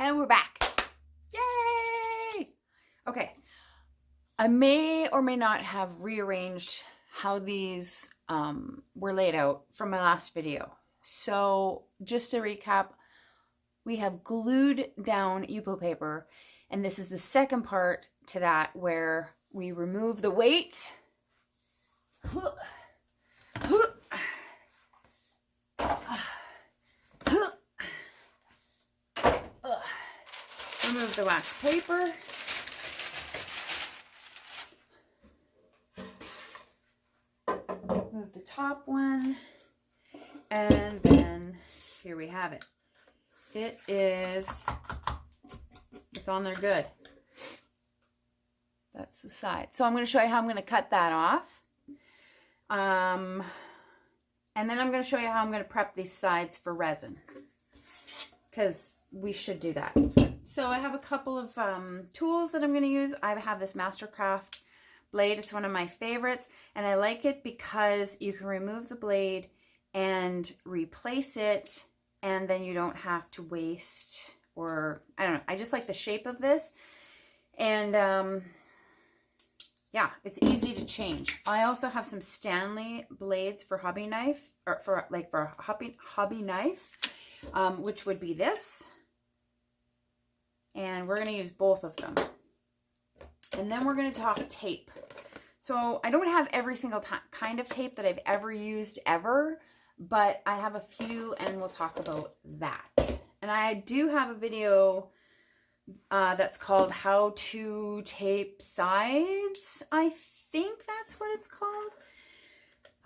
And we're back. Yay! Okay. I may or may not have rearranged how these were laid out from my last video. So just to recap, we have glued down yupo paper, and this is the second part to that where we remove the weight. Remove the wax paper. Move the top one. And then here we have it. It's on there good. That's the side. So I'm going to show you how I'm going to cut that off. And then I'm going to show you how I'm going to prep these sides for resin, because we should do that. So I have a couple of tools that I'm going to use. I have this Mastercraft blade. It's one of my favorites, and I like it because you can remove the blade and replace it, and then you don't have to waste, or I don't know. I just like the shape of this, and yeah, it's easy to change. I also have some Stanley blades for hobby knife, or for hobby knife, which would be this. And we're going to use both of them. And then we're going to talk tape. So I don't have every single kind of tape that I've ever used ever, but I have a few, and we'll talk about that. And I do have a video that's called How to Tape Sides. I think that's what it's called.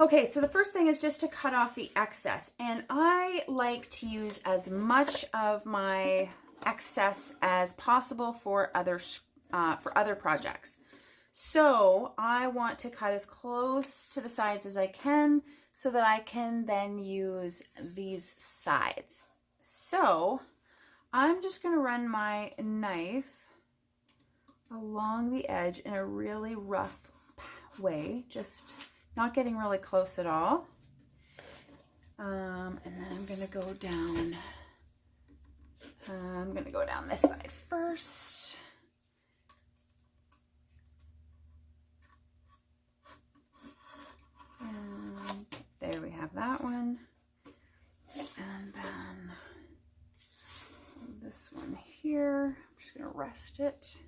Okay, so the first thing is just to cut off the excess. And I like to use as much of my excess as possible for other projects. So I want to cut as close to the sides as I can so that I can then use these sides. So I'm just going to run my knife along the edge in a really rough way, just not getting really close at all. And then I'm going to go down. I'm going to go down this side first. And there we have that one. And then this one here, I'm just going to rest it.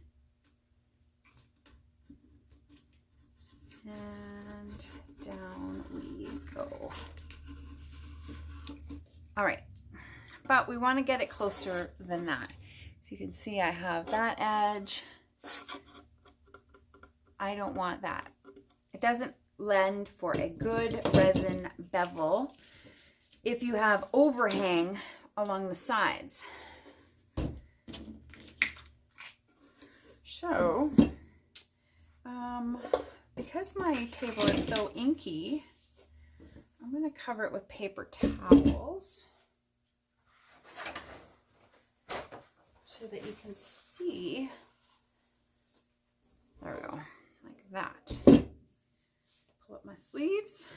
And down we go. All right. But we want to get it closer than that. So you can see I have that edge. I don't want that. It doesn't lend for a good resin bevel if you have overhang along the sides. So, because my table is so inky, I'm going to cover it with paper towels, so that you can see. There we go, like that. Pull up my sleeves.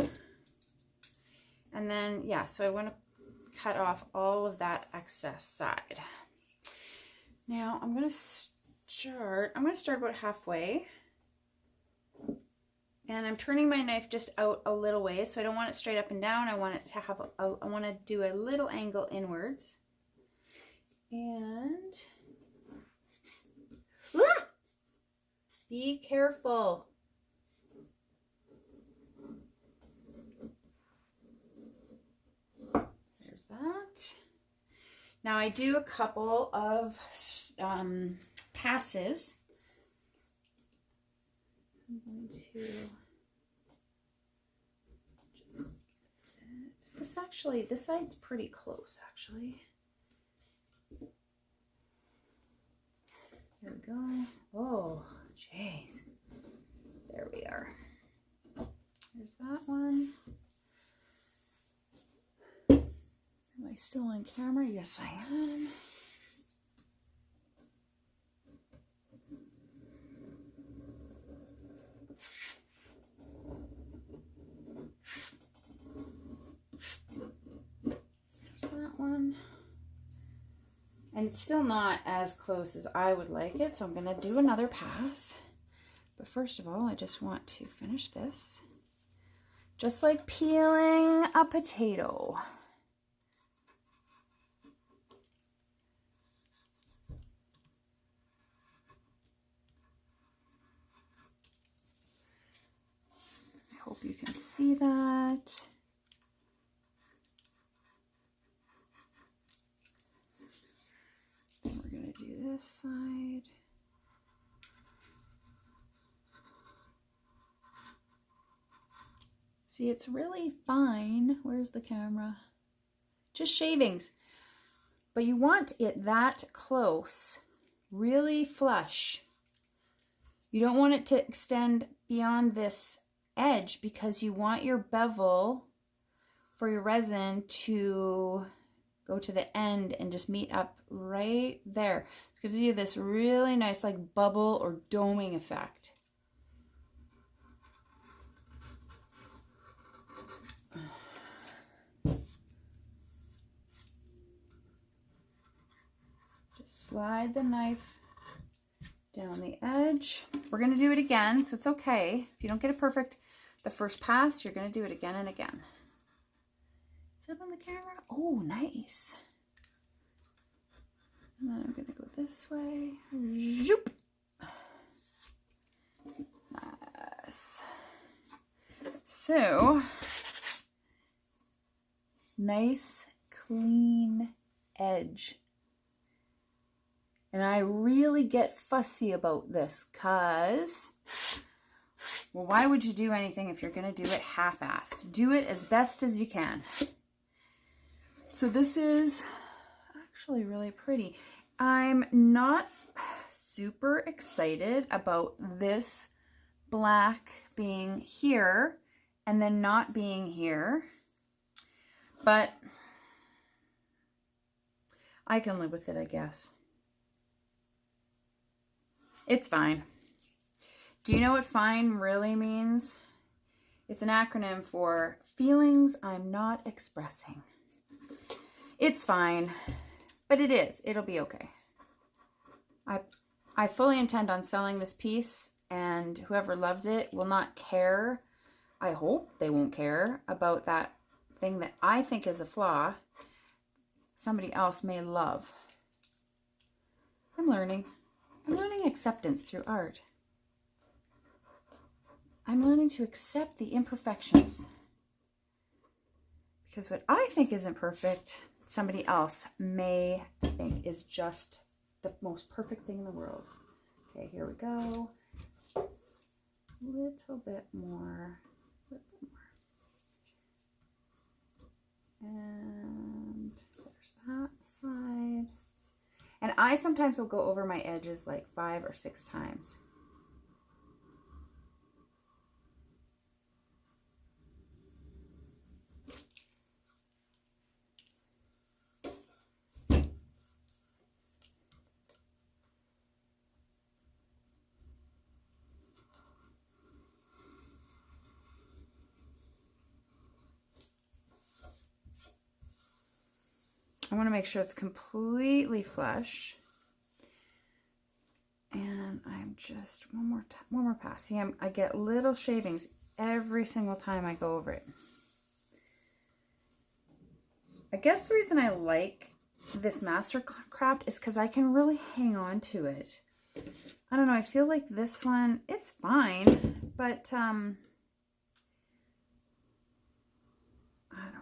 And then, yeah, so I want to cut off all of that excess side. Now I'm going to start about halfway. And I'm turning my knife just out a little ways, so I don't want it straight up and down. I want it to have I want to do a little angle inwards. And be careful. There's that. Now I do a couple of passes. I'm going to just this side's pretty close actually. There we go. Oh, jeez. There we are. There's that one. Am I still on camera? Yes, I am. There's that one. And it's still not as close as I would like it, so I'm going to do another pass. But first of all, I just want to finish this. Just like peeling a potato. I hope you can see that. We're going to do this side. See, it's really fine. Where's the camera? Just shavings. But you want it that close, really flush. You don't want it to extend beyond this edge because you want your bevel for your resin to go to the end and just meet up right there. This gives you this really nice like bubble or doming effect. Just slide the knife down the edge. We're going to do it again, so it's okay. If you don't get it perfect the first pass, you're going to do it again and again. Is that on the camera? Oh, nice. And then I'm going to go this way. Zoop. Nice. So, nice, clean edge. And I really get fussy about this because, well, why would you do anything if you're going to do it half-assed? Do it as best as you can. So this is actually really pretty. I'm not super excited about this black being here and then not being here, but I can live with it, I guess. It's fine. Do you know what fine really means? It's an acronym for feelings I'm not expressing. It's fine, but it is. It'll be okay. I fully intend on selling this piece, and whoever loves it will not care. I hope they won't care about that thing that I think is a flaw somebody else may love. I'm learning. I'm learning acceptance through art. I'm learning to accept the imperfections. Because what I think isn't perfect, somebody else may think is just the most perfect thing in the world. Okay, here we go. A little bit more. And there's that side. And I sometimes will go over my edges like 5 or 6 times. I want to make sure it's completely flush. And I'm just one more pass. See, I get little shavings every single time I go over it. I guess the reason I like this Mastercraft is because I can really hang on to it. I don't know, I feel like this one, it's fine, but I don't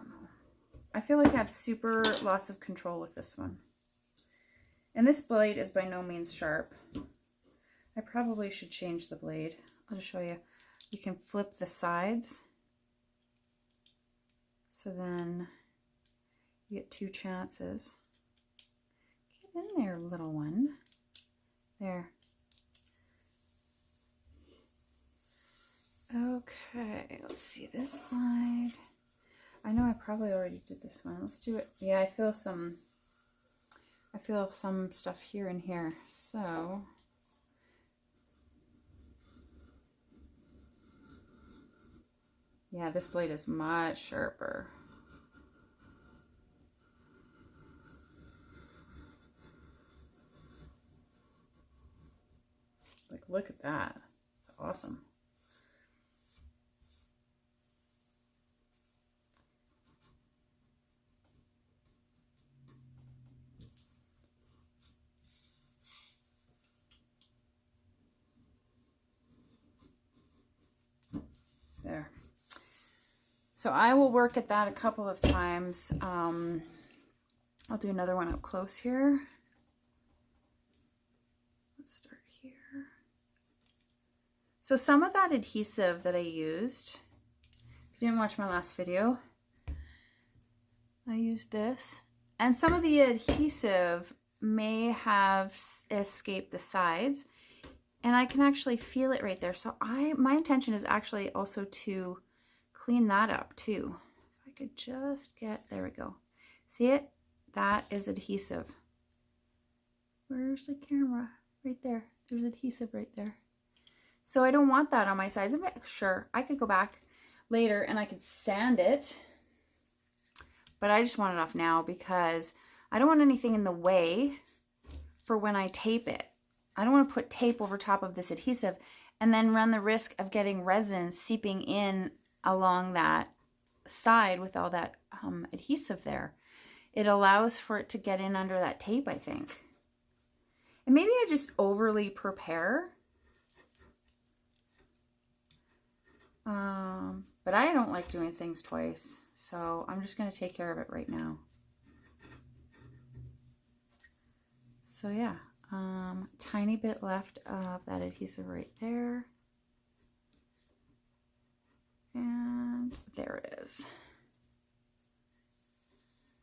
know. I feel like I have lots of control with this one. And this blade is by no means sharp. I probably should change the blade. I'll just show you. You can flip the sides. So then you get 2 chances. Get in there, little one. There. Okay, let's see this side. I know I probably already did this one. Let's do it. Yeah, I feel some stuff here and here. So yeah, this blade is much sharper. Look at that. It's awesome. There. So I will work at that a couple of times. I'll do another one up close here. Let's start here. So some of that adhesive that I used, if you didn't watch my last video, I used this. And some of the adhesive may have escaped the sides, and I can actually feel it right there. So my intention is actually also to clean that up too. If I could just get, there we go. See it? That is adhesive. Where's the camera? Right there. There's adhesive right there. So I don't want that on my sides. I'm sure I could go back later and I could sand it, but I just want it off now because I don't want anything in the way for when I tape it. I don't want to put tape over top of this adhesive and then run the risk of getting resin seeping in along that side with all that adhesive there. It allows for it to get in under that tape, I think. And maybe I just overly prepare. But I don't like doing things twice, so I'm just going to take care of it right now. So yeah, tiny bit left of that adhesive right there. And there it is.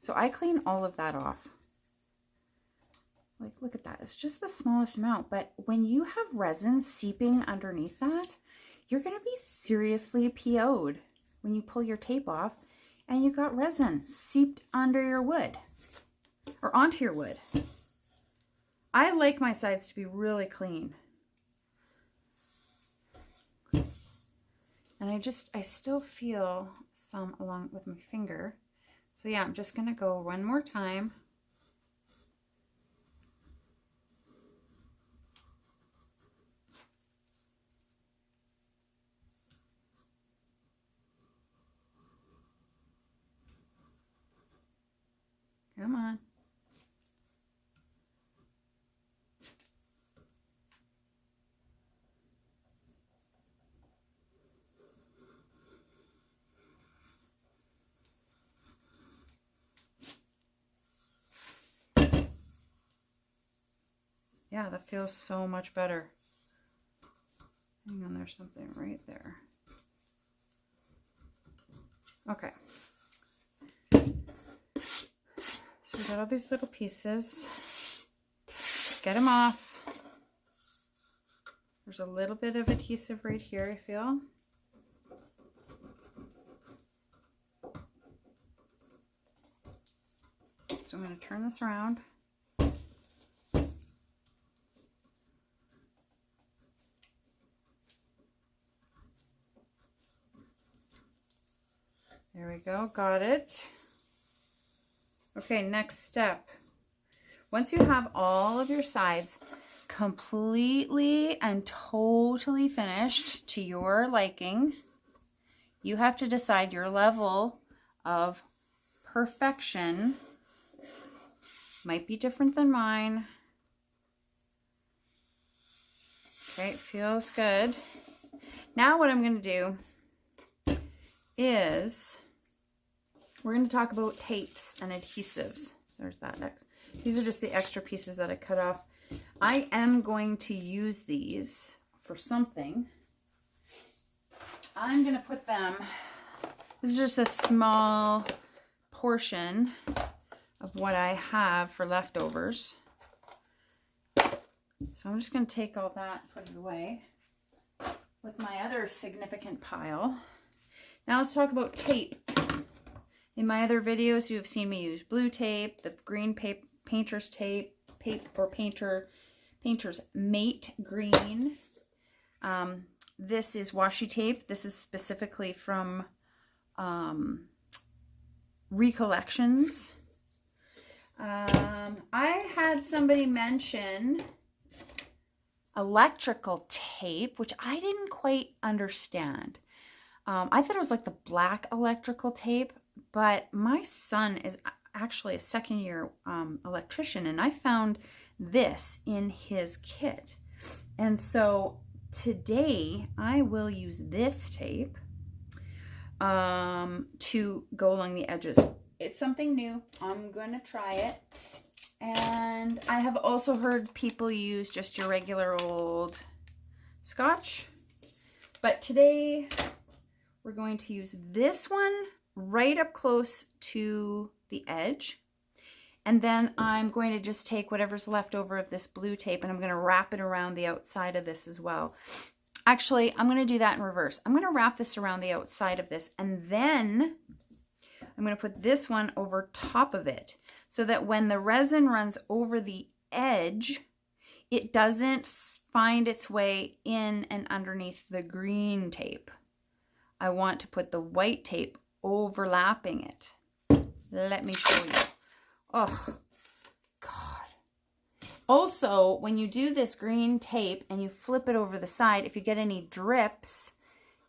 So I clean all of that off. Like, look at that. It's just the smallest amount. But when you have resin seeping underneath that, you're going to be seriously PO'd when you pull your tape off and you've got resin seeped under your wood or onto your wood. I like my sides to be really clean. And I still feel some along with my finger. So yeah, I'm just going to go one more time. Come on. Yeah, that feels so much better. Hang on, there's something right there. Okay. So we got all these little pieces. Get them off. There's a little bit of adhesive right here, I feel. So I'm going to turn this around. There we go, got it. Okay, next step. Once you have all of your sides completely and totally finished to your liking, you have to decide your level of perfection. Might be different than mine. Okay, feels good. Now what I'm going to do is we're going to talk about tapes and adhesives. There's that next. These are just the extra pieces that I cut off. I am going to use these for something. I'm going to put them, this is just a small portion of what I have for leftovers. So I'm just going to take all that and put it away with my other significant pile. Now let's talk about tape. In my other videos, you have seen me use blue tape, the green painter's tape, or painter's mate green. This is washi tape. This is specifically from Recollections. I had somebody mention electrical tape, which I didn't quite understand. I thought it was like the black electrical tape, but my son is actually a second-year electrician, and I found this in his kit. And so today I will use this tape to go along the edges. It's something new. I'm going to try it. And I have also heard people use just your regular old Scotch. But today we're going to use this one right up close to the edge. And then I'm going to just take whatever's left over of this blue tape and I'm going to wrap it around the outside of this as well. Actually, I'm going to do that in reverse. I'm going to wrap this around the outside of this, and then I'm going to put this one over top of it so that when the resin runs over the edge, it doesn't find its way in and underneath the green tape. I want to put the white tape overlapping it. Let me show you. Oh, God. Also, when you do this green tape and you flip it over the side, if you get any drips,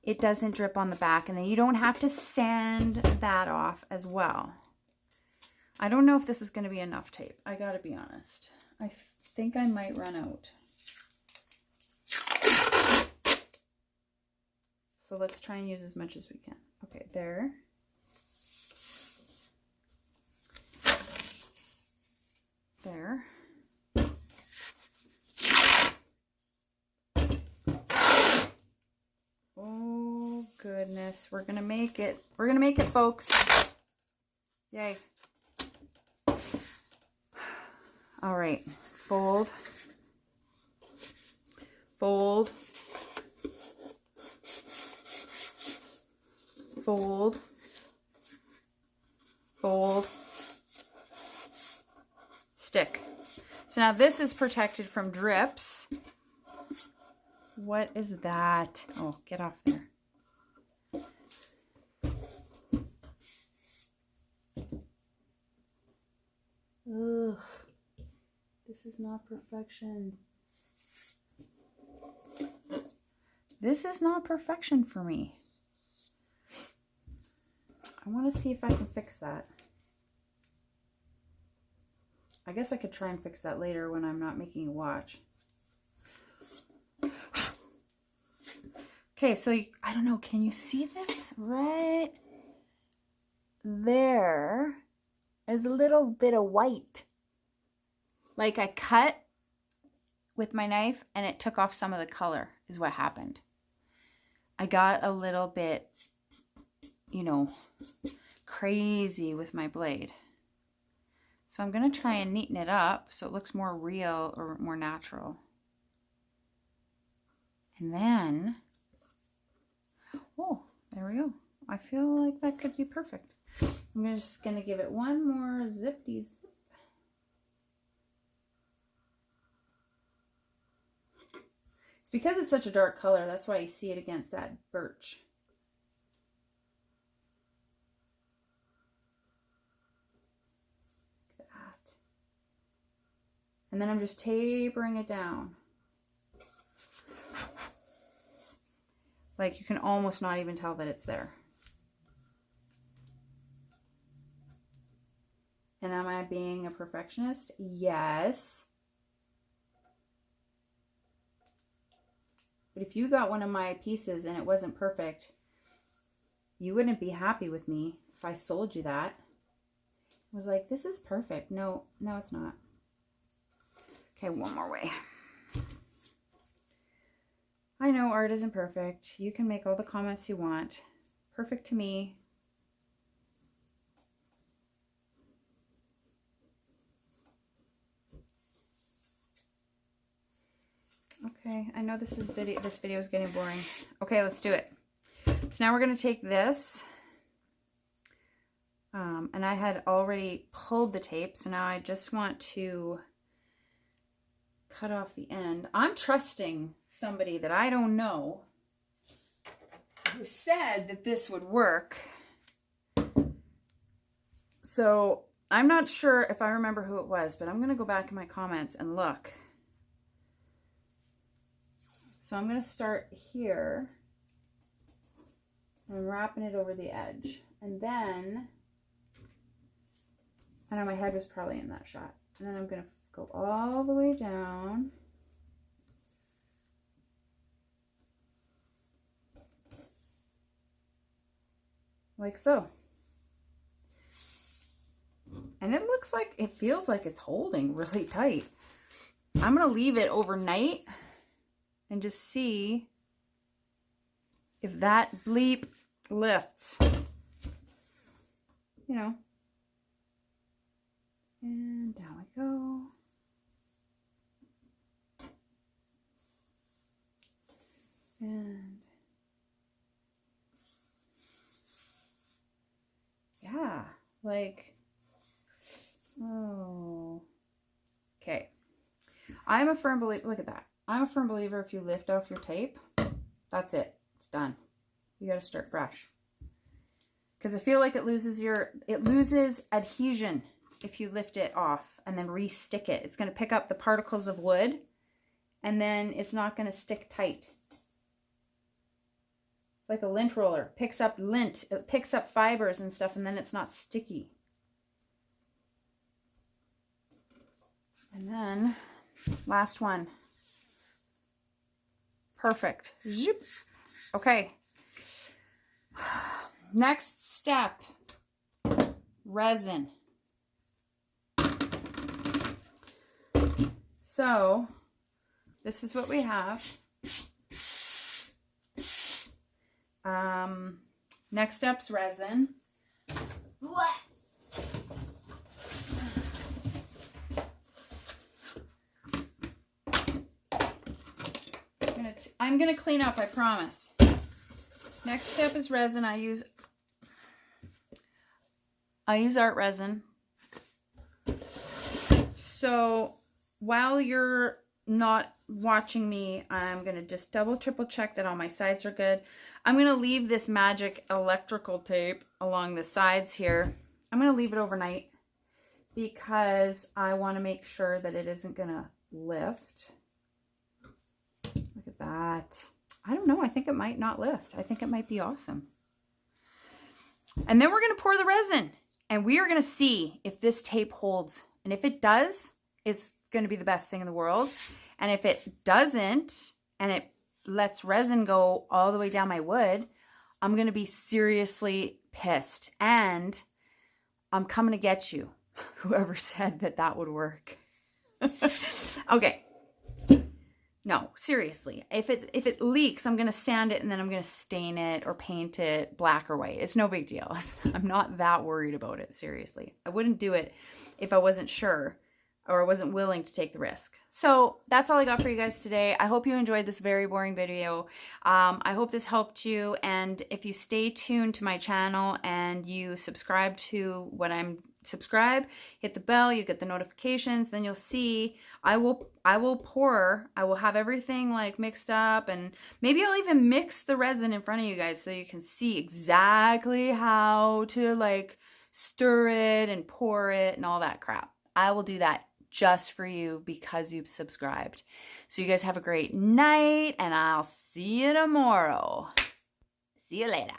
it doesn't drip on the back, and then you don't have to sand that off as well. I don't know if this is going to be enough tape. I gotta be honest. I think I might run out. So let's try and use as much as we can. Okay, there. There. Oh goodness, we're gonna make it. We're gonna make it, folks. Yay. All right, fold, fold, fold, fold, stick. So now this is protected from drips. What is that? Oh, get off there. Ugh. This is not perfection. This is not perfection for me. I want to see if I can fix that. I guess I could try and fix that later when I'm not making a watch. Okay, so I don't know, can you see this? Right there is a little bit of white. Like I cut with my knife and it took off some of the color is what happened. I got a little bit, you know, crazy with my blade. So I'm going to try and neaten it up so it looks more real or more natural. And then, oh, there we go. I feel like that could be perfect. I'm just going to give it one more zippity zip. It's because it's such a dark color, that's why you see it against that birch. Look at that. And then I'm just tapering it down. Like you can almost not even tell that it's there. And am I being a perfectionist? Yes. But if you got one of my pieces and it wasn't perfect, you wouldn't be happy with me if I sold you that. I was like, this is perfect. No, no, it's not. Okay, one more way. I know art isn't perfect. You can make all the comments you want. Perfect to me. Okay, I know this video is getting boring. Okay, let's do it. So now we're going to take this. And I had already pulled the tape, so now I just want to cut off the end. I'm trusting somebody that I don't know who said that this would work. So I'm not sure if I remember who it was, but I'm going to go back in my comments and look. So I'm going to start here. I'm wrapping it over the edge. And then, I know my head was probably in that shot. And then I'm going to go all the way down. Like so. And it looks like, it feels like it's holding really tight. I'm going to leave it overnight and just see if that bleep lifts. You know. And down we go. And yeah, like, oh, okay. I'm a firm believer, look at that. I'm a firm believer if you lift off your tape, that's it. It's done. You got to start fresh. Because I feel like it loses adhesion if you lift it off and then re-stick it. It's going to pick up the particles of wood and then it's not going to stick tight. Like a lint roller. Picks up lint. It picks up fibers and stuff and then it's not sticky. And then, last one. Perfect. Zoop. Okay. Next step. Resin. So, this is what we have. Next step's resin. What? I'm gonna clean up, I promise. Next step is resin. I use art resin. So while you're not watching me, I'm gonna just double triple check that all my sides are good. I'm gonna leave this magic electrical tape along the sides here. I'm gonna leave it overnight because I want to make sure that it isn't gonna lift. Look at that. I don't know. I think it might not lift. I think it might be awesome. And then we're going to pour the resin. And we are going to see if this tape holds. And if it does, it's going to be the best thing in the world. And if it doesn't, and it lets resin go all the way down my wood, I'm going to be seriously pissed. And I'm coming to get you. Whoever said that that would work. Okay. No, seriously. If it leaks, I'm going to sand it and then I'm going to stain it or paint it black or white. It's no big deal. I'm not that worried about it, seriously. I wouldn't do it if I wasn't sure or I wasn't willing to take the risk. So that's all I got for you guys today. I hope you enjoyed this very boring video. I hope this helped you. And if you stay tuned to my channel and you subscribe to what I'm subscribe, hit the bell, you get the notifications, then you'll see I will have everything like mixed up, and maybe I'll even mix the resin in front of you guys so you can see exactly how to like stir it and pour it and all that crap. I will do that just for you because you've subscribed. So you guys have a great night and I'll see you tomorrow. See you later.